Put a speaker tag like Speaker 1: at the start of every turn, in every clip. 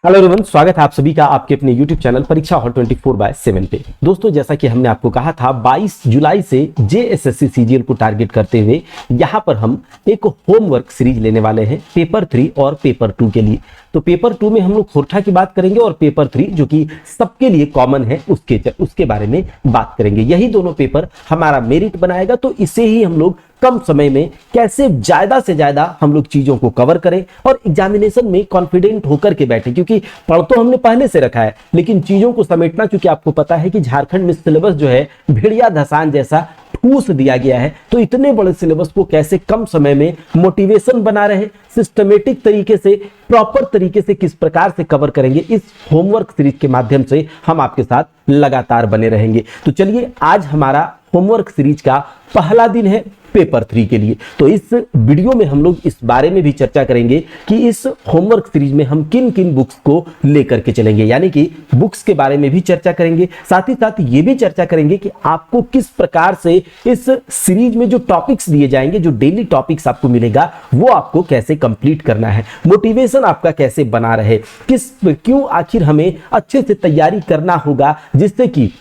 Speaker 1: Hello everyone, स्वागत है आप सभी का आपके अपने YouTube चैनल परीक्षा हॉल 24/7 पे। दोस्तों, जैसा कि हमने आपको कहा था 22 जुलाई से JSSC CGL को टारगेट करते हुए यहाँ पर हम एक होमवर्क सीरीज लेने वाले हैं पेपर 3 और पेपर 2 के लिए। तो पेपर 2 में हम लोग खोरठा की बात करेंगे और पेपर 3 जो कि सबके लिए कॉमन है उसके बारे में बात करेंगे। यही दोनों पेपर हमारा मेरिट बनाएगा, तो इसे ही हम लोग कम समय में कैसे ज्यादा से ज्यादा हम लोग चीजों को कवर करें और एग्जामिनेशन में कॉन्फिडेंट होकर के बैठे। क्योंकि पढ़ तो हमने पहले से रखा है, लेकिन चीजों को समेटना, क्योंकि आपको पता है कि झारखंड में सिलेबस जो है भेड़िया धसान जैसा ठूस दिया गया है। तो इतने बड़े सिलेबस को कैसे कम समय में मोटिवेशन बना रहे, सिस्टमेटिक तरीके से, प्रॉपर तरीके से किस प्रकार से कवर करेंगे, इस होमवर्क सीरीज के माध्यम से हम आपके साथ लगातार बने रहेंगे। तो चलिए, आज हमारा होमवर्क सीरीज का पहला दिन है पेपर 3 के लिए। तो इस वीडियो में हम लोग इस बारे में भी चर्चा करेंगे कि इस होमवर्क सीरीज में हम किन किन बुक्स को लेकर के चलेंगे, यानी कि बुक्स के बारे में भी चर्चा करेंगे। साथ ही साथ ये भी चर्चा करेंगे कि आपको किस प्रकार से इस सीरीज में जो टॉपिक्स दिए जाएंगे, जो डेली टॉपिक्स आपको मिलेगा, वो आपको कैसे कंप्लीट करना है, मोटिवेशन आपका कैसे बना रहे, क्यों आखिर हमें अच्छे से तैयारी करना होगा जिससे कि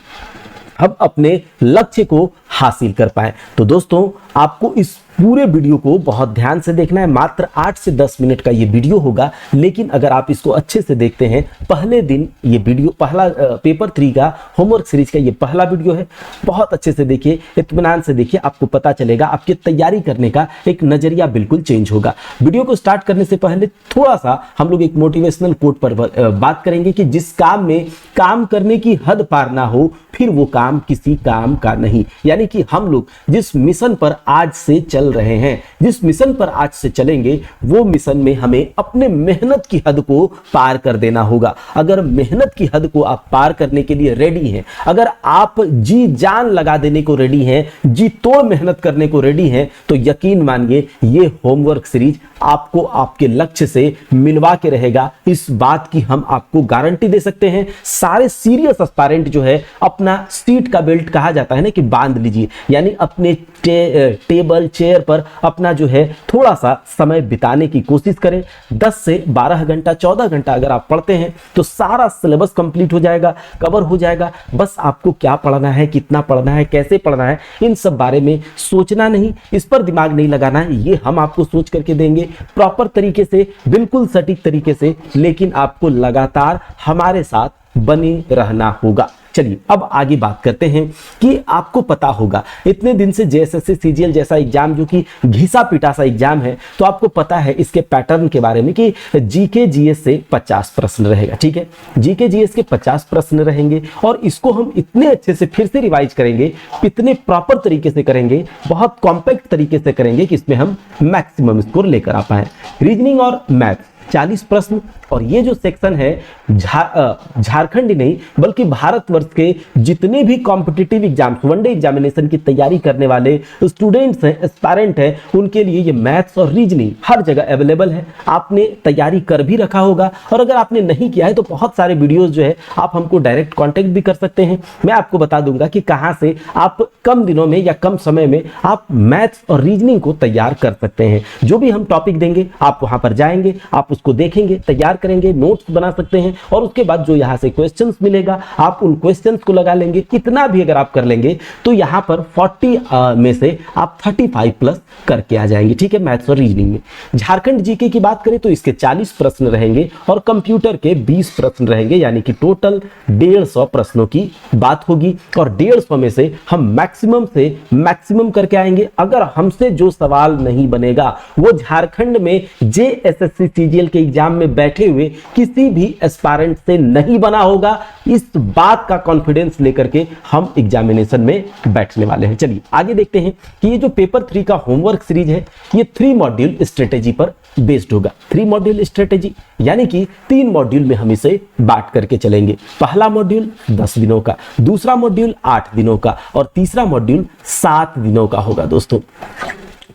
Speaker 1: हम अपने लक्ष्य को हासिल कर पाए। तो दोस्तों, आपको इस पूरे वीडियो को बहुत ध्यान से देखना है। मात्र 8 से 10 मिनट का ये वीडियो होगा, लेकिन अगर आप इसको अच्छे से देखते हैं, पहले दिन ये वीडियो पहला पेपर 3 का होमवर्क सीरीज का ये पहला वीडियो है। बहुत अच्छे से देखिए, इत्मीनान से देखिए, आपको पता चलेगा, आपकी तैयारी करने का एक नजरिया बिल्कुल चेंज होगा। वीडियो को स्टार्ट करने से पहले थोड़ा सा हम लोग एक मोटिवेशनल कोट पर बात करेंगे कि जिस काम में काम करने की हद पार ना हो, फिर वो काम किसी काम का नहीं। यानी कि हम लोग जिस मिशन पर आज से चल रहे हैं, जिस मिशन पर आज से चलेंगे, वो मिशन में हमें अपने मेहनत की हद को पार कर देना होगा। अगर मेहनत की हद को आप पार करने के लिए रेडी हैं, अगर आप जी जान लगा देने को रेडी हैं, जी तोड़ मेहनत करने को रेडी हैं, तो यकीन मानिए ये होमवर्क सीरीज आपको आपके लक्ष्य से मिलवा के रहेगा। इस बात की हम आपको गारंटी दे सकते हैं। सारे सीरियस एस्पायरेंट जो है, अपना सीट का बेल्ट कहा जाता है ना कि बांध लीजिए, यानी अपने टेबल चेयर पर अपना जो है थोड़ा सा समय बिताने की कोशिश करें। 10 से 12 घंटा 14 घंटा अगर आप पढ़ते हैं तो सारा सिलेबस कंप्लीट हो जाएगा, कवर हो जाएगा। बस आपको क्या पढ़ना है, कितना पढ़ना है, कैसे पढ़ना है, इन सब बारे में सोचना नहीं, इस पर दिमाग नहीं लगाना है। ये हम आपको सोच करके देंगे प्रॉपर तरीके से, बिल्कुल सटीक तरीके से, लेकिन आपको लगातार हमारे साथ बने रहना होगा। चलिए, अब आगे बात करते हैं कि आपको पता होगा इतने दिन से JSSC CGL जैसा एग्जाम जो कि घिसा पिटा सा एग्जाम है, तो आपको पता है इसके पैटर्न के बारे में कि GK GS से 50 प्रश्न रहेगा। ठीक है, GK GS के 50 प्रश्न रहेंगे और इसको हम इतने अच्छे से फिर से रिवाइज करेंगे, इतने प्रॉपर तरीके से करेंगे, बहुत कॉम्पैक्ट तरीके से करेंगे कि इसमें हम मैक्सिमम स्कोर लेकर आ पाए। रीजनिंग और मैथ 40 प्रश्न, और ये जो सेक्शन है झारखंड ही नहीं बल्कि भारतवर्ष के जितने भी कॉम्पिटिटिव एग्जाम, वनडे एग्जामिनेशन की तैयारी करने वाले स्टूडेंट्स हैं, एस्पायरेंट हैं, उनके लिए ये मैथ्स और रीजनिंग हर जगह अवेलेबल है। आपने तैयारी कर भी रखा होगा, और अगर आपने नहीं किया है तो बहुत सारे वीडियोस जो है आप हमको डायरेक्ट कॉन्टेक्ट भी कर सकते हैं। मैं आपको बता दूंगा कि कहां से आप कम दिनों में या कम समय में आप मैथ्स और रीजनिंग को तैयार कर सकते हैं। जो भी हम टॉपिक देंगे, आप वहां पर जाएंगे, आप उसको देखेंगे, तैयार करेंगे, नोट्स बना सकते हैं, और उसके बाद जो यहां से क्वेश्चंस मिलेगा आप उन क्वेश्चंस को लगा लेंगे। इतना भी अगर आप कर लेंगे तो यहां पर 40 में से आप 35 प्लस करके आ जाएंगे। ठीक है, मैथ्स और रीजनिंग में। झारखंड जीके की बात करें तो इसके 40 प्रश्न रहेंगे और कंप्यूटर के 20 प्रश्न रहेंगे, यानी कि टोटल 150 प्रश्नों की बात होगी, और 150 में से हम मैक्सिमम से मैक्सिमम करके आएंगे। अगर हमसे जो सवाल नहीं बनेगा वो झारखंड में JSSC CGL के एग्जाम में बैठे हुए किसी भी एस्पायरेंट से नहीं बना होगा। इस बात का कॉन्फिडेंस लेकर के हम एग्जामिनेशन में बैठने वाले हैं। चलिए आगे देखते हैं कि ये जो पेपर 3 का होमवर्क सीरीज है, ये 3 मॉड्यूल स्ट्रेटेजी पर बेस्ड होगा। 3 मॉड्यूल स्ट्रेटेजी यानी कि 3 मॉड्यूल में हम इसे बांट करके चलेंगे। पहला मॉड्यूल 10 दिनों का, दूसरा मॉड्यूल 8 दिनों का, और तीसरा मॉड्यूल 7 दिनों का होगा। दोस्तों,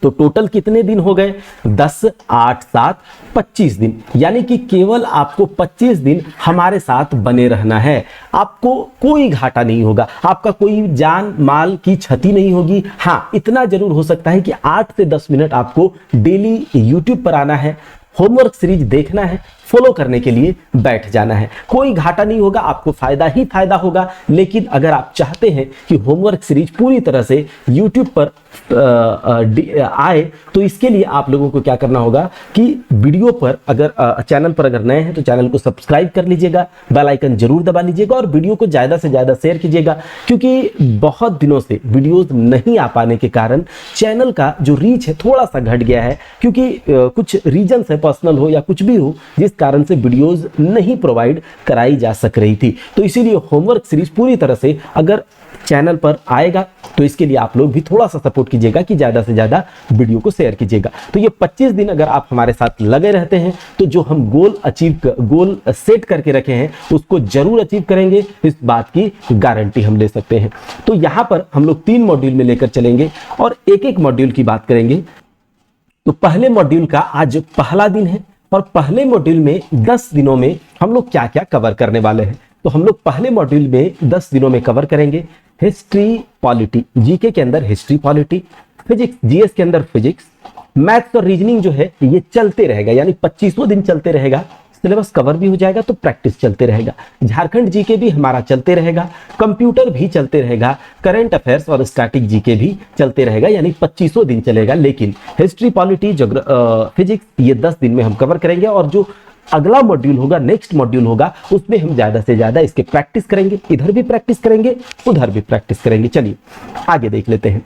Speaker 1: तो टोटल कितने दिन हो गए? 10, 8, 7, 25 दिन, यानी कि केवल आपको 25 दिन हमारे साथ बने रहना है। आपको कोई घाटा नहीं होगा, आपका कोई जान माल की क्षति नहीं होगी। हाँ, इतना जरूर हो सकता है कि 8 से 10 मिनट आपको डेली YouTube पर आना है, होमवर्क सीरीज देखना है, फॉलो करने के लिए बैठ जाना है। कोई घाटा नहीं होगा, आपको फायदा ही फायदा होगा। लेकिन अगर आप चाहते हैं कि होमवर्क सीरीज पूरी तरह से यूट्यूब पर आए, तो इसके लिए आप लोगों को क्या करना होगा कि वीडियो पर अगर चैनल पर अगर नए हैं तो चैनल को सब्सक्राइब कर लीजिएगा, बेल आइकन जरूर दबा लीजिएगा और वीडियो को ज़्यादा से ज़्यादा शेयर कीजिएगा। क्योंकि बहुत दिनों से वीडियोस नहीं आ पाने के कारण चैनल का जो रीच है थोड़ा सा घट गया है, क्योंकि कुछ रीजन है, पर्सनल हो या कुछ भी हो, जिस कारण से वीडियोस नहीं प्रोवाइड कराई जा सक रही थी। तो इसीलिए होमवर्क सीरीज पूरी तरह से अगर चैनल पर आएगा तो इसके लिए आप लोग भी थोड़ा सा सपोर्ट कीजिएगा कि ज़्यादा से ज़्यादा वीडियो को शेयर कीजिएगा। तो ये 25 दिन अगर आप हमारे साथ लगे रहते हैं तो जो हम गोल सेट करके रखे हैं उसको जरूर अचीव करेंगे, इस बात की गारंटी हम ले सकते हैं। तो यहाँ पर हम लोग 3 मॉड्यूल में लेकर चलेंगे और एक एक मॉड्यूल की बात करेंगे। तो पहले मॉड्यूल का आज पहला दिन है और पहले मॉड्यूल में 10 दिनों में हम लोग क्या क्या कवर करने वाले हैं। तो हम लोग पहले मॉड्यूल में 10 दिनों में कवर करेंगे हिस्ट्री पॉलिटी, जीके के अंदर हिस्ट्री पॉलिटी, फिजिक्स जीएस के अंदर फिजिक्स, मैथ्स और रीजनिंग जो है ये चलते रहेगा, यानी 25 दिन चलते रहेगा। सिलेबस कवर भी हो जाएगा तो प्रैक्टिस चलते रहेगा। झारखंड जीके भी हमारा चलते रहेगा, कंप्यूटर भी चलते रहेगा, करंट अफेयर्स और स्टैटिक जीके भी चलते रहेगा, यानी 25 दिन चलेगा। लेकिन हिस्ट्री पॉलिटी फिजिक्स ये 10 दिन में हम कवर करेंगे और जो अगला मॉड्यूल होगा, नेक्स्ट मॉड्यूल होगा, उसमें हम ज्यादा से ज्यादा इसके प्रैक्टिस करेंगे, इधर भी प्रैक्टिस करेंगे उधर भी प्रैक्टिस करेंगे। चलिए आगे देख लेते हैं।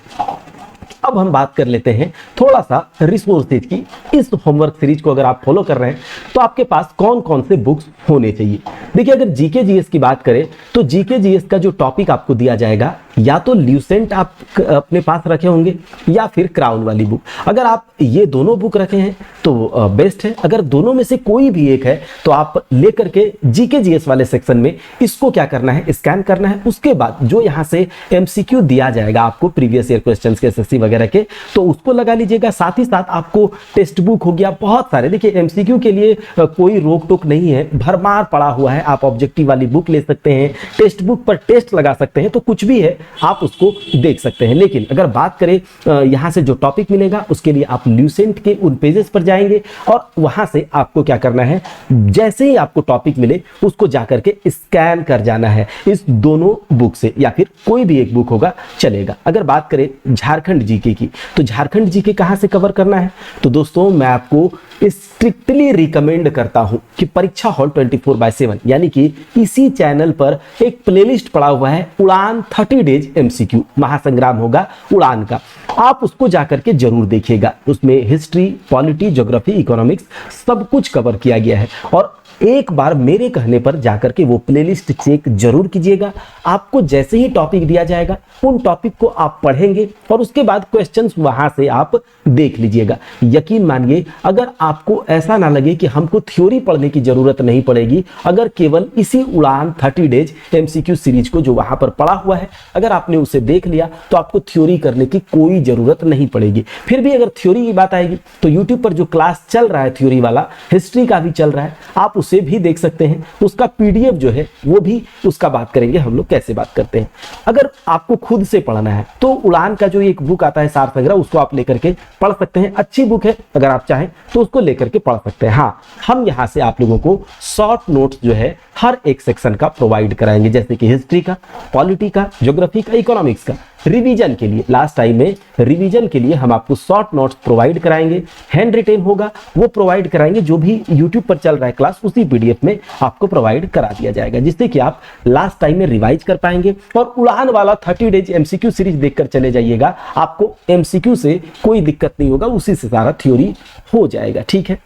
Speaker 1: अब हम बात कर लेते हैं थोड़ा सा रिसोर्सेज की। इस होमवर्क सीरीज को अगर आप फॉलो कर रहे हैं तो आपके पास कौन कौन से बुक्स होने चाहिए। देखिए अगर जीके जीएस की बात करें तो जीके जीएस का जो टॉपिक आपको दिया जाएगा या तो ल्यूसेंट आप अपने पास रखे होंगे या फिर क्राउन वाली बुक। अगर आप ये दोनों बुक रखे हैं तो बेस्ट है। अगर दोनों में से कोई भी एक है तो आप लेकर के जीके जीएस वाले सेक्शन में इसको क्या करना है, स्कैन करना है। उसके बाद जो यहाँ से एमसीक्यू दिया जाएगा आपको प्रीवियस ईयर क्वेश्चंस के एसएससी वगैरह के, तो उसको लगा लीजिएगा। साथ ही साथ आपको टेक्स्ट बुक हो गया, बहुत सारे। देखिए एमसीक्यू के लिए कोई रोक टोक नहीं है, भरमार पड़ा हुआ है। आप ऑब्जेक्टिव वाली बुक ले सकते हैं, टेक्स्ट बुक पर टेस्ट लगा सकते हैं, तो कुछ भी है आप उसको देख सकते हैं। लेकिन अगर बात करें यहां से जो टॉपिक मिलेगा उसके लिए आप ल्यूसेंट के उन पेजेस पर जाएंगे और वहां से आपको क्या करना है, जैसे ही आपको टॉपिक मिले उसको जाकर के स्कैन कर जाना है इस दोनों बुक से, या फिर कोई भी एक बुक होगा चलेगा। अगर बात करें झारखंड जीके की तो झारखंड जीके कहां से कवर करना है, तो दोस्तों मैं आपको स्ट्रिक्टली रिकमेंड करता हूं कि परीक्षा हॉल 24/7 यानी कि इसी चैनल पर एक प्लेलिस्ट पड़ा हुआ है उड़ान 30 डेज एमसीक्यू, महासंग्राम होगा उड़ान का, आप उसको जाकर के जरूर देखिएगा। उसमें हिस्ट्री, पॉलिटी, ज्योग्राफी, इकोनॉमिक्स सब कुछ कवर किया गया है। और एक बार मेरे कहने पर जाकर के वो प्लेलिस्ट चेक जरूर कीजिएगा। आपको जैसे ही टॉपिक दिया जाएगा उन टॉपिक को आप पढ़ेंगे और उसके बाद क्वेश्चंस वहां से आप देख लीजिएगा। यकीन मानिए अगर आपको ऐसा ना लगे कि हमको थ्योरी पढ़ने की जरूरत नहीं पड़ेगी, अगर केवल इसी उड़ान 30 डेज एमसीक्यू सीरीज को जो वहां पर पड़ा हुआ है अगर आपने उसे देख लिया तो आपको थ्योरी करने की कोई जरूरत नहीं पड़ेगी। फिर भी अगर थ्योरी की बात आएगी तो यूट्यूब पर जो क्लास चल रहा है थ्योरी वाला, हिस्ट्री का भी चल रहा है, आप उसे भी देख सकते हैं। उसका पीडीएफ जो है वो भी उसका बात करेंगे हम लोग कैसे बात करते हैं। अगर आपको खुद से पढ़ना है तो उड़ान का जो एक बुक आता है सार संग्रह, उसको आप लेकर के पढ़ सकते हैं। अच्छी बुक है, अगर आप चाहें तो उसको लेकर के पढ़ सकते हैं। हाँ, हम यहां से आप लोगों को शॉर्ट नोट्स जो है हर एक सेक्शन का प्रोवाइड कराएंगे, जैसे कि हिस्ट्री का, पॉलिटी का, ज्योग्राफी का, इकोनॉमिक्स का। रिवीजन के लिए लास्ट टाइम में रिवीजन के लिए हम आपको शॉर्ट नोट्स प्रोवाइड कराएंगे, हैंड रिटेन होगा वो प्रोवाइड कराएंगे। जो भी यूट्यूब पर चल रहा है क्लास उसी पीडीएफ में आपको प्रोवाइड करा दिया जाएगा, जिससे कि आप लास्ट टाइम में रिवाइज कर पाएंगे। और उड़ान वाला 30 डेज एमसीक्यू सीरीज देखकर चले जाइएगा, आपको एमसीक्यू से कोई दिक्कत नहीं होगा, उसी से सारा थ्योरी हो जाएगा। ठीक है।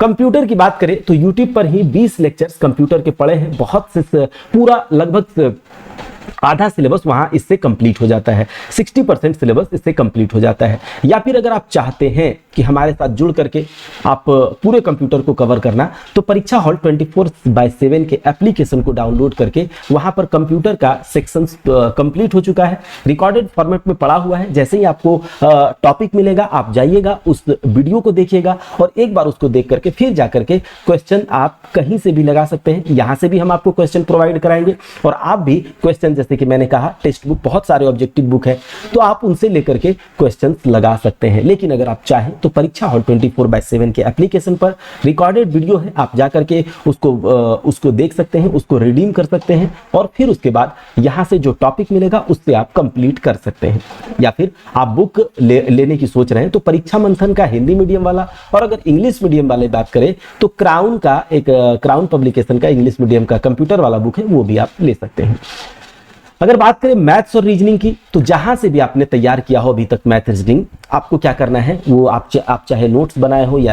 Speaker 1: कंप्यूटर की बात करें तो यूट्यूब पर ही 20 लेक्चर्स कंप्यूटर के पड़े हैं, बहुत से पूरा लगभग आधा सिलेबस वहां इससे कंप्लीट हो जाता है, 60% सिलेबस इससे कंप्लीट हो जाता है। या फिर अगर आप चाहते हैं कि हमारे साथ जुड़ करके आप पूरे कंप्यूटर को कवर करना, तो परीक्षा हॉल 24/7 के एप्लीकेशन को डाउनलोड करके वहां पर कंप्यूटर का सेक्शन कंप्लीट हो चुका है, रिकॉर्डेड फॉर्मेट में पड़ा हुआ है। जैसे ही आपको टॉपिक मिलेगा आप जाइएगा, उस वीडियो को देखिएगा और एक बार उसको देख करके फिर जाकर के क्वेश्चन आप कहीं से भी लगा सकते हैं। यहां से भी हम आपको क्वेश्चन प्रोवाइड कराएंगे और आप भी क्वेश्चन क्वेश्चन, जैसे कि मैंने कहा टेक्स्ट बुक, बहुत सारे ऑब्जेक्टिव बुक है, तो आप उनसे लेकर के क्वेश्चंस लगा सकते हैं। लेकिन अगर आप चाहें तो परीक्षा हॉल 24/7 के एप्लीकेशन पर रिकॉर्डेड वीडियो है, आप जा करके उसको देख सकते हैं, उसको रिडीम कर सकते हैं और फिर उसके बाद यहां से जो टॉपिक मिलेगा उससे आप कंप्लीट कर सकते हैं। या फिर आप बुक लेने की सोच रहे हैं तो परीक्षा मंथन का हिंदी मीडियम वाला, और अगर इंग्लिश मीडियम वाले बात करें तो क्राउन पब्लिकेशन का इंग्लिश मीडियम का कंप्यूटर वाला बुक है, वो भी आप ले सकते हैं। अगर बात करें मैथ्स और रीजनिंग की, तो जहां से भी आपने तैयार किया हो अभी तक मैथ रीजनिंग, आपको क्या करना है, वो आप चाहे नोट्स बनाए हो या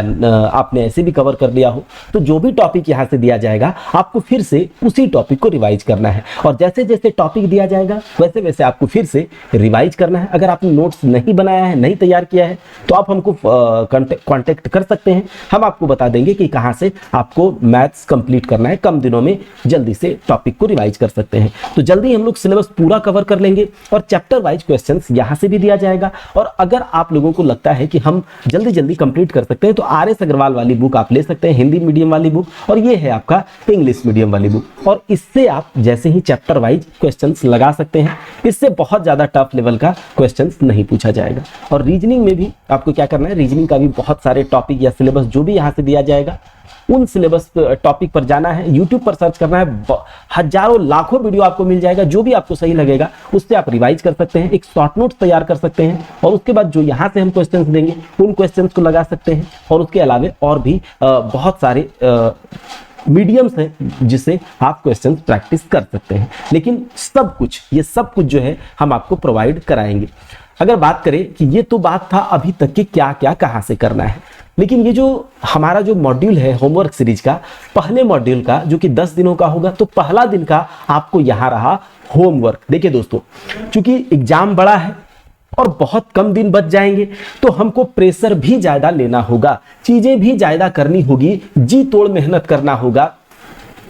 Speaker 1: आपने ऐसे भी कवर कर लिया हो, तो जो भी टॉपिक यहां से दिया जाएगा आपको फिर से उसी टॉपिक को रिवाइज करना है। और जैसे जैसे टॉपिक दिया जाएगा वैसे वैसे आपको फिर से रिवाइज करना है। अगर आपने नोट्स नहीं बनाया है, नहीं तैयार किया है, तो आप हमको कॉन्टेक्ट कर सकते हैं, हम आपको बता देंगे कि कहां से आपको मैथ्स कंप्लीट करना है। कम दिनों में जल्दी से टॉपिक को रिवाइज कर सकते हैं। तो जल्दी हम लोग सिलेबस पूरा कवर कर लेंगे और चैप्टर वाइज क्वेश्चंस यहां से भी दिया जाएगा। और अगर आप लोगों को लगता है कि हम जल्दी जल्दी कंप्लीट कर सकते हैं तो RS अग्रवाल वाली बुक आप ले सकते हैं, हिंदी मीडियम वाली बुक, और ये है आपका इंग्लिश मीडियम वाली बुक। और इससे आप जैसे ही चैप्टर वाइज क्वेश्चंस लगा सकते हैं, इससे बहुत ज्यादा टफ लेवल का क्वेश्चंस नहीं पूछा जाएगा। और रीजनिंग में भी आपको क्या करना है, रीजनिंग का भी बहुत सारे टॉपिक या सिलेबस जो भी यहां से दिया जाएगा उन सिलेबस टॉपिक पर जाना है, YouTube पर सर्च करना है, हजारों लाखों वीडियो आपको मिल जाएगा, जो भी आपको सही लगेगा उससे आप रिवाइज कर सकते हैं, एक शॉर्ट नोट्स तैयार कर सकते हैं और उसके बाद जो यहाँ से हम क्वेश्चंस देंगे उन क्वेश्चंस को लगा सकते हैं। और उसके अलावा और भी बहुत सारे मीडियम्स हैं जिससे आप क्वेश्चन प्रैक्टिस कर सकते हैं। लेकिन ये सब कुछ जो है हम आपको प्रोवाइड कराएंगे। अगर बात करें कि ये तो बात था अभी तक कि क्या क्या कहाँ से करना है, लेकिन ये जो हमारा जो मॉड्यूल है होमवर्क सीरीज का, पहले मॉड्यूल का जो कि 10 दिनों का होगा, तो पहला दिन का आपको यहाँ रहा होमवर्क। देखिए दोस्तों, चूंकि एग्जाम बड़ा है और बहुत कम दिन बच जाएंगे, तो हमको प्रेशर भी ज्यादा लेना होगा, चीजें भी ज्यादा करनी होगी, जी तोड़ मेहनत करना होगा,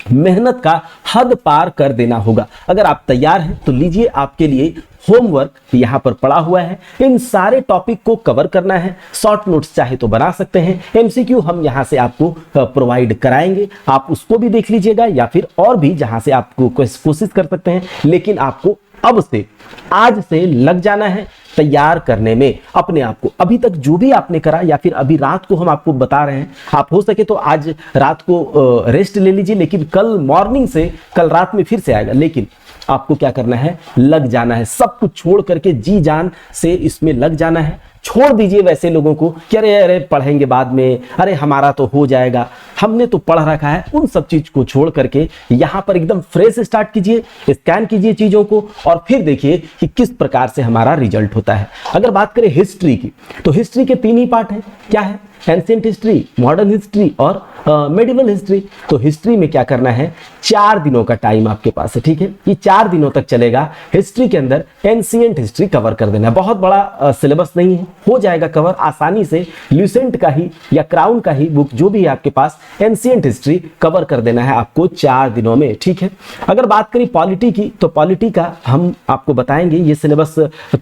Speaker 1: मेहनत का हद पार कर देना होगा। अगर आप तैयार हैं तो लीजिए, आपके लिए होमवर्क यहां पर पड़ा हुआ है। इन सारे टॉपिक को कवर करना है। शॉर्ट नोट्स चाहे तो बना सकते हैं, MCQ हम यहां से आपको प्रोवाइड कराएंगे, आप उसको भी देख लीजिएगा, या फिर और भी जहां से आपको कोशिश कर सकते हैं। लेकिन आपको अब से, आज से लग जाना है तैयार करने में अपने आप को। अभी तक जो भी आपने करा या फिर अभी रात को हम आपको बता रहे हैं, आप हो सके तो आज रात को रेस्ट ले लीजिए, लेकिन कल मॉर्निंग से, कल रात में फिर से आएगा। लेकिन आपको क्या करना है, लग जाना है, सब कुछ छोड़ करके जी जान से इसमें लग जाना है। छोड़ दीजिए वैसे लोगों को कि अरे पढ़ेंगे बाद में, अरे हमारा तो हो जाएगा, हमने तो पढ़ रखा है। उन सब चीज को छोड़ करके यहां पर एकदम फ्रेश स्टार्ट कीजिए, स्कैन कीजिए चीजों को और फिर देखिए कि किस प्रकार से हमारा रिजल्ट होता है। अगर बात करें हिस्ट्री की, तो हिस्ट्री के 3 ही पार्ट हैं। क्या है? एंशिएंट हिस्ट्री, मॉडर्न हिस्ट्री और मेडिवल हिस्ट्री। तो हिस्ट्री में क्या करना है, 4 दिनों का टाइम आपके पास है, ठीक है। ये 4 दिनों तक चलेगा। हिस्ट्री के अंदर एंशिएंट हिस्ट्री कवर कर देना है। बहुत बड़ा सिलेबस नहीं है, हो जाएगा कवर आसानी से। ल्यूसेंट का ही या क्राउन का ही बुक जो भी है आपके पास, एंशिएंट हिस्ट्री कवर कर देना है आपको 4 दिनों में, ठीक है। अगर बात करें पॉलिटी की, तो पॉलिटी का हम आपको बताएंगे, ये सिलेबस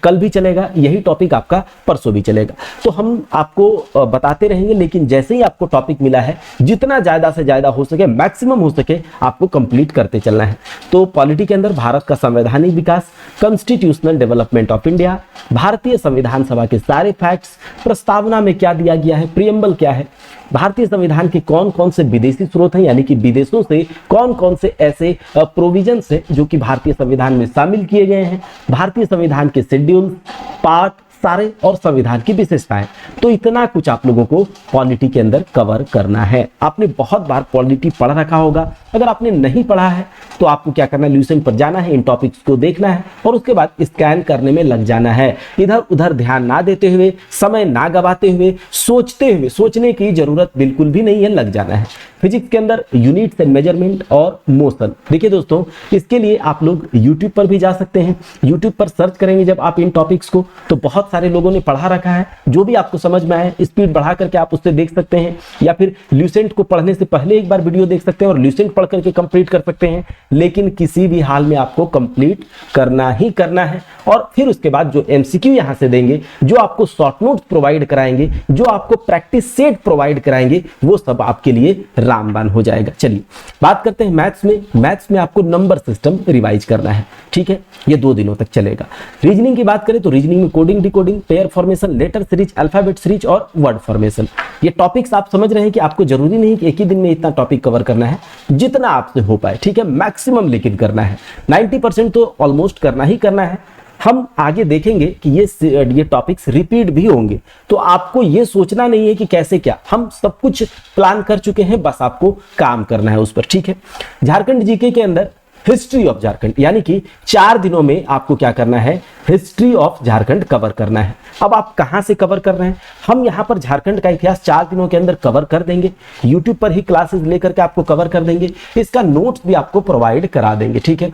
Speaker 1: कल भी चलेगा, यही टॉपिक आपका परसों भी चलेगा। तो हम आपको बताते रहेंगे, लेकिन जैसे ही आपको टॉपिक मिला है, जितना ज्यादा से ज्यादा हो सके, मैक्सिमम हो सके, आपको कंप्लीट करते चलना है। तो पॉलिटी के अंदर भारत का संवैधानिक विकास, कॉन्स्टिट्यूशनल डेवलपमेंट ऑफ इंडिया, भारतीय संविधान सभा के सारे फैक्ट्स, प्रस्तावना में क्या दिया गया है, प्रियम्बल क्या है, भारतीय संविधान के कौन कौन से विदेशी स्रोत हैं, यानी कि विदेशों से कौन कौन से ऐसे प्रोविजंस हैं जो कि भारतीय संविधान में शामिल किए गए हैं, भारतीय संविधान के शेड्यूल, पार्ट सारे और संविधान की विशेषताएं। तो इतना कुछ आप लोगों को पॉलिटी के अंदर कवर करना है। आपने बहुत बार पॉलिटी पढ़ रखा होगा, अगर आपने नहीं पढ़ा है तो आपको क्या करना है, ल्यूसेंट पर जाना है, इन टॉपिक्स को देखना है और उसके बाद स्कैन करने में लग जाना है। इधर उधर ध्यान ना देते हुए, समय ना गवाते हुए, सोचते हुए, सोचने की जरूरत बिल्कुल भी नहीं है, लग जाना है। फिजिक्स के अंदर यूनिट्स एंड मेजरमेंट और मोशन। देखिए दोस्तों, इसके लिए आप लोग यूट्यूब पर भी जा सकते हैं। यूट्यूब पर सर्च करेंगे जब आप इन टॉपिक्स को, तो बहुत सारे लोगों ने पढ़ा रखा है। जो भी आपको समझ में आए, स्पीड बढ़ा करके आप उससे देख सकते हैं, या फिर ल्यूसेंट को पढ़ने से पहले एक बार वीडियो देख सकते हैं और ल्यूसेंट पढ़ करके कंप्लीट कर सकते हैं। लेकिन किसी भी हाल में आपको कंप्लीट करना ही करना है। और फिर उसके बाद जो MCQ यहां से देंगे, जो आपको शॉर्ट नोट्स प्रोवाइड कराएंगे, जो आपको प्रैक्टिस सेट प्रोवाइड कराएंगे, वो सब आपके लिए रामबाण हो जाएगा। चलिए बात करते हैं मैथ्स में। मैथ्स में आपको नंबर सिस्टम रिवाइज करना है, ठीक है, ये 2 दिनों तक चलेगा। रीजनिंग की बात करें तो रीजनिंग में coding, decoding, pair formation, letter series, alphabet series और वर्ड फॉर्मेशन। ये टॉपिक्स आप समझ रहे हैं कि आपको जरूरी नहीं कि एक ही दिन में इतना टॉपिक कवर करना है, जितना आपसे हो पाए, ठीक है, मैक्सिमम लेकिन करना है। 90% तो ऑलमोस्ट करना ही करना है। हम आगे देखेंगे कि ये टॉपिक्स रिपीट भी होंगे, तो आपको ये सोचना नहीं है कि कैसे क्या, हम सब कुछ प्लान कर चुके हैं, बस आपको काम करना है उस पर, ठीक है। झारखंड जीके के अंदर हिस्ट्री ऑफ झारखंड, यानी कि 4 दिनों में आपको क्या करना है, हिस्ट्री ऑफ झारखंड कवर करना है। अब आप कहां से कवर कर रहे हैं, हम यहां पर झारखंड का इतिहास 4 दिनों के अंदर कवर कर देंगे, यूट्यूब पर ही क्लासेस लेकर के आपको कवर कर देंगे, इसका नोट्स भी आपको प्रोवाइड करा देंगे, ठीक है।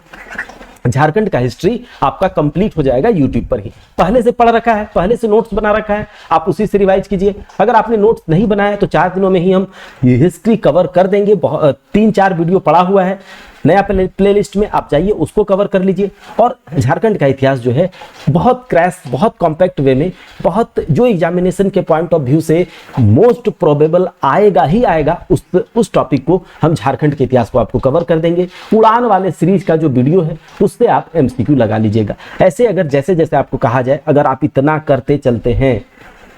Speaker 1: झारखंड का हिस्ट्री आपका कंप्लीट हो जाएगा यूट्यूब पर ही, पहले से पढ़ रखा है, पहले से नोट्स बना रखा है, आप उसी से रिवाइज कीजिए। अगर आपने नोट्स नहीं बनाया तो 4 दिनों में ही हम ये हिस्ट्री कवर कर देंगे। 3-4 वीडियो पड़ा हुआ है नया प्लेलिस्ट में, आप जाइए उसको कवर कर लीजिए। और झारखंड का इतिहास जो है बहुत क्रैश, बहुत कॉम्पैक्ट वे में, बहुत जो एग्जामिनेशन के पॉइंट ऑफ व्यू से मोस्ट प्रोबेबल आएगा ही आएगा, उस टॉपिक को हम झारखंड के इतिहास को आपको कवर कर देंगे। उड़ान वाले सीरीज का जो वीडियो है उससे आप MCQ लगा लीजिएगा। ऐसे अगर जैसे जैसे आपको कहा जाए, अगर आप इतना करते चलते हैं,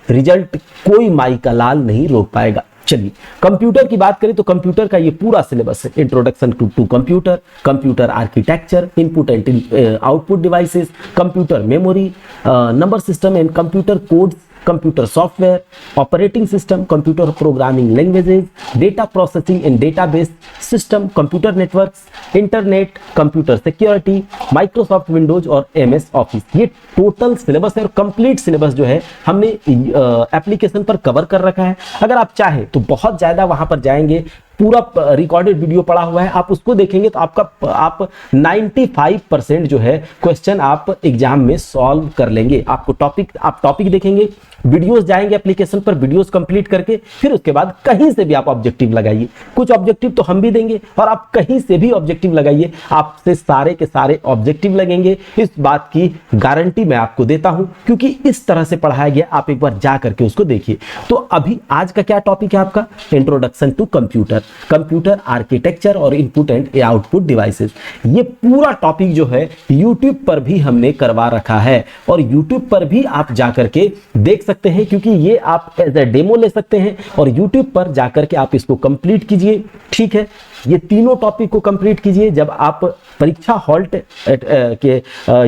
Speaker 1: रिजल्ट कोई माई का लाल नहीं रोक पाएगा। चलिए कंप्यूटर की बात करें तो कंप्यूटर का ये पूरा सिलेबस है, introduction to computer, computer architecture, input and output devices, computer memory, number system and computer codes, computer software, operating system, computer programming languages, data processing and database system, computer networks, internet, computer security, Microsoft Windows और MS office. ये total syllabus है और complete syllabus जो है हमने application पर cover कर रखा है। अगर आप चाहें तो बहुत ज्यादा वहां पर जाएंगे, पूरा रिकॉर्डेड वीडियो पड़ा हुआ है, आप उसको देखेंगे तो आप 95% जो है क्वेश्चन आप एग्जाम में सॉल्व कर लेंगे। आप टॉपिक देखेंगे, वीडियोस जाएंगे एप्लीकेशन पर, वीडियोस कंप्लीट करके फिर उसके बाद कहीं से भी आप ऑब्जेक्टिव लगाइए। कुछ ऑब्जेक्टिव तो हम भी देंगे और आप कहीं से भी ऑब्जेक्टिव लगाइए, आपसे सारे के सारे ऑब्जेक्टिव लगेंगे, इस बात की गारंटी मैं आपको देता हूं, क्योंकि इस तरह से पढ़ाया गया। आप एक बार जा करके उसको देखिए। तो अभी आज का क्या टॉपिक है आपका, introduction to computer, computer architecture और इनपुट एंड आउटपुट डिवाइसेस। ये पूरा टॉपिक जो है यूट्यूब पर भी हमने करवा रखा है और यूट्यूब पर भी आप जाकर के देख सकते हैं, क्योंकि ये आप एज ए डेमो ले सकते हैं और यूट्यूब पर जाकर के आप इसको कंप्लीट कीजिए, ठीक है। ये तीनों टॉपिक को कंप्लीट कीजिए। जब आप परीक्षा हॉल्ट के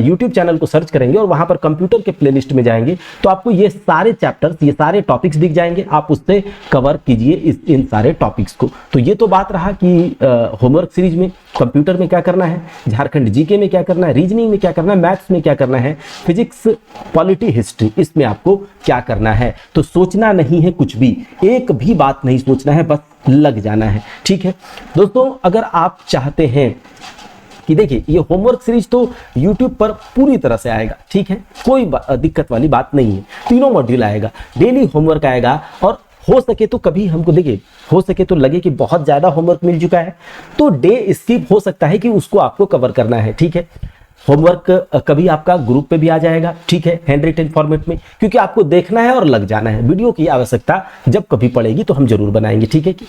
Speaker 1: यूट्यूब चैनल को सर्च करेंगे और वहां पर कंप्यूटर के प्लेलिस्ट में जाएंगे तो आपको ये सारे चैप्टर्स, ये सारे टॉपिक्स दिख जाएंगे, आप उससे कवर कीजिए इन सारे टॉपिक्स को। तो ये तो बात रहा कि होमवर्क सीरीज में कंप्यूटर में क्या करना है, झारखंड जीके में क्या करना है, रीजनिंग में क्या करना है, मैथ्स में क्या करना है, फिजिक्स, पॉलिटी, हिस्ट्री, इसमें आपको क्या करना है। तो सोचना नहीं है कुछ भी, एक भी बात नहीं सोचना है, बस लग जाना है, ठीक है दोस्तों। अगर आप चाहते हैं कि देखिए ये होमवर्क सीरीज तो YouTube पर पूरी तरह से आएगा, ठीक है, कोई दिक्कत वाली बात नहीं है। तीनों मॉड्यूल आएगा, डेली होमवर्क आएगा और हो सके तो कभी हमको देखिए, हो सके तो लगे कि बहुत ज्यादा होमवर्क मिल चुका है तो डे स्किप हो सकता है कि उसको आपको कवर करना है, ठीक है। होमवर्क कभी आपका ग्रुप पे भी आ जाएगा, ठीक है, हैंड रिटन फॉर्मेट में, क्योंकि आपको देखना है और लग जाना है। वीडियो की आवश्यकता जब कभी पड़ेगी तो हम जरूर बनाएंगे, ठीक है। कि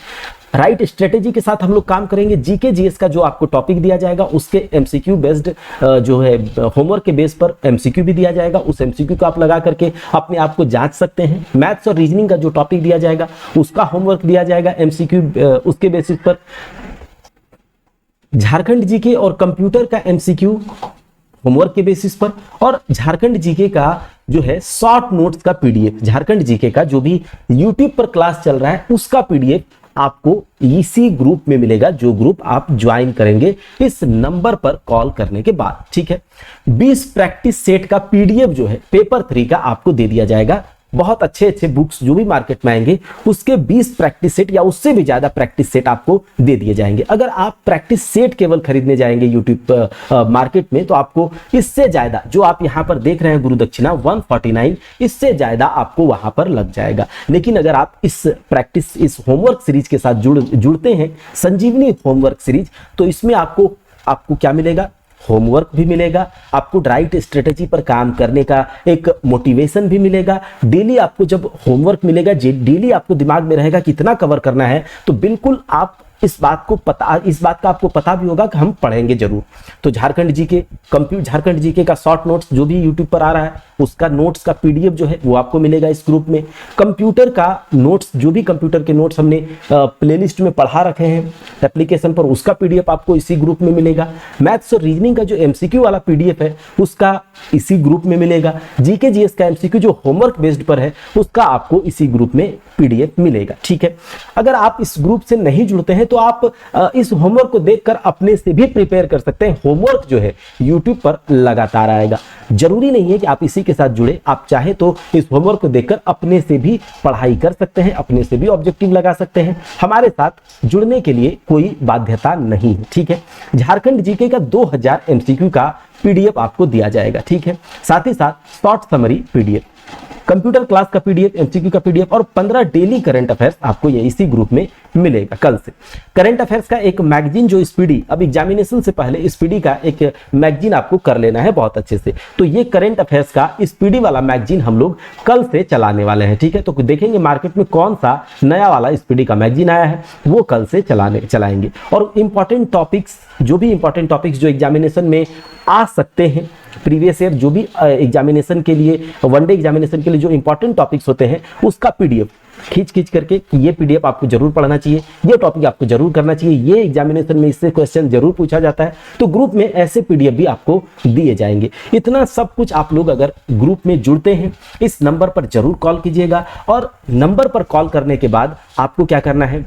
Speaker 1: राइट स्ट्रेटेजी के साथ हम लोग काम करेंगे। जीके जीएस का जो आपको टॉपिक दिया जाएगा उसके MCQ बेस्ड जो है होमवर्क के बेस पर MCQ भी दिया जाएगा, उस MCQ को आप लगा करके अपने आप को जांच सकते हैं। मैथ्स और रीजनिंग का जो टॉपिक दिया जाएगा उसका होमवर्क दिया जाएगा MCQ उसके बेसिस पर। झारखंड जीके और कंप्यूटर का MCQ होमवर्क के बेसिस पर, और झारखंड जीके का जो है शॉर्ट नोट्स का PDF, झारखंड जीके का जो भी YouTube पर क्लास चल रहा है उसका PDF आपको इसी ग्रुप में मिलेगा, जो ग्रुप आप ज्वाइन करेंगे इस नंबर पर कॉल करने के बाद, ठीक है। 20 प्रैक्टिस सेट का PDF जो है पेपर 3 का आपको दे दिया जाएगा। बहुत अच्छे अच्छे बुक्स जो भी मार्केट में आएंगे उसके 20 प्रैक्टिस सेट या उससे भी ज्यादा प्रैक्टिस सेट आपको दे दिए जाएंगे। अगर आप प्रैक्टिस सेट केवल खरीदने जाएंगे यूट्यूब मार्केट में तो आपको इससे ज्यादा, जो आप यहां पर देख रहे हैं गुरु दक्षिणा 149, इससे ज्यादा आपको वहां पर लग जाएगा। लेकिन अगर आप इस होमवर्क सीरीज के साथ जुड़ते हैं, संजीवनी होमवर्क सीरीज, तो इसमें आपको क्या मिलेगा, होमवर्क भी मिलेगा, आपको राइट स्ट्रेटेजी पर काम करने का एक मोटिवेशन भी मिलेगा। डेली आपको जब होमवर्क मिलेगा, डेली आपको दिमाग में रहेगा कितना कवर करना है, तो बिल्कुल आप इस बात का आपको पता भी होगा कि हम पढ़ेंगे जरूर। तो झारखंड जीके का शॉर्ट नोट्स जो भी यूट्यूब पर आ रहा है, उसका नोट्स का पीडीएफ जो है वो आपको मिलेगा इस ग्रुप में। कंप्यूटर का नोट्स, जो भी कंप्यूटर के नोट्स हमने प्लेलिस्ट में पढ़ा रखे हैं एप्लीकेशन पर, उसका पीडीएफ आपको इसी ग्रुप में मिलेगा। मैथ्स और रीजनिंग का जो एमसीक्यू वाला पीडीएफ है उसका इसी ग्रुप में मिलेगा। जीके जीएस का एमसीक्यू जो होमवर्क बेस्ड पर है उसका आपको इसी ग्रुप में पीडीएफ मिलेगा। ठीक है, अगर आप इस ग्रुप से नहीं जुड़ते हैं तो आप इस होमवर्क को देखकर अपने से भी प्रिपेयर कर सकते हैं। होमवर्क जो है यूट्यूब पर लगातार आएगा, जरूरी नहीं है कि आप इसी के साथ जुड़े। आप चाहे तो इस होमवर्क को देखकर अपने से भी पढ़ाई कर सकते हैं, अपने से भी ऑब्जेक्टिव लगा सकते हैं। हमारे साथ जुड़ने के लिए कोई बाध्यता नहीं है। ठीक है, झारखंड जीके का 2000 एमसीक्यू का पीडीएफ आपको दिया जाएगा। ठीक है, साथ ही साथ short summary PDF, computer class का पीडीएफ, एमसीक्यू का पीडीएफ और 15 डेली करंट अफेयर्स आपको ये इसी ग्रुप में मिलेगा कल से। करंट अफेयर्स का एक मैगजीन जो स्पीडी, अब एग्जामिनेशन से पहले स्पीडी का एक मैगजीन आपको कर लेना है बहुत अच्छे से। तो ये करंट अफेयर्स का स्पीडी वाला मैगजीन हम लोग कल से चलाने वाले हैं। ठीक है, तो देखेंगे मार्केट में कौन सा नया वाला स्पीडी का मैगजीन आया है, वो कल से चलाएंगे। और इंपॉर्टेंट टॉपिक्स, जो भी इंपॉर्टेंट टॉपिक्स जो एग्जामिनेशन में आ सकते हैं, प्रीवियस ईयर जो भी एग्जामिनेशन के लिए, वनडे एग्जामिनेशन के लिए जो इंपॉर्टेंट टॉपिक्स होते हैं, उसका पीडीएफ खींच करके कि ये पीडीएफ आपको जरूर पढ़ना चाहिए, ये टॉपिक आपको जरूर करना चाहिए, ये एग्जामिनेशन में इससे क्वेश्चन जरूर पूछा जाता है, तो ग्रुप में ऐसे पीडीएफ भी आपको दिए जाएंगे। इतना सब कुछ आप लोग अगर ग्रुप में जुड़ते हैं, इस नंबर पर जरूर कॉल कीजिएगा। और नंबर पर कॉल करने के बाद आपको क्या करना है,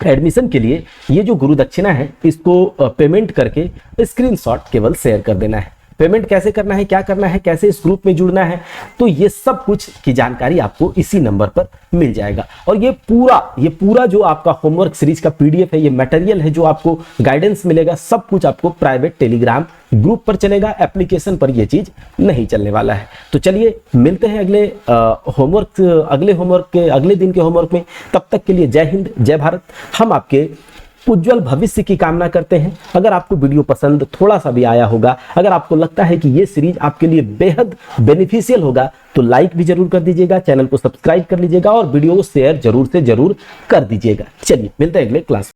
Speaker 1: एडमिशन के लिए ये जो गुरु दक्षिणा है इसको पेमेंट करके स्क्रीनशॉट केवल शेयर कर देना है। पेमेंट कैसे करना है, क्या करना है, कैसे इस ग्रुप में जुड़ना है, तो ये सब कुछ की जानकारी आपको इसी नंबर पर मिल जाएगा। और ये पूरा जो आपका होमवर्क सीरीज का पीडीएफ है, ये मटेरियल है, जो आपको गाइडेंस मिलेगा, सब कुछ आपको प्राइवेट टेलीग्राम ग्रुप पर चलेगा। एप्लीकेशन पर ये चीज नहीं चलने वाला है। तो चलिए मिलते हैं अगले दिन के होमवर्क में। तब तक के लिए जय हिंद, जय भारत। हम आपके उज्जवल भविष्य की कामना करते हैं। अगर आपको वीडियो पसंद थोड़ा सा भी आया होगा, अगर आपको लगता है कि ये सीरीज आपके लिए बेहद बेनिफिशियल होगा, तो लाइक भी जरूर कर दीजिएगा, चैनल को सब्सक्राइब कर लीजिएगा और वीडियो को शेयर जरूर से जरूर कर दीजिएगा। चलिए मिलते हैं अगले क्लास।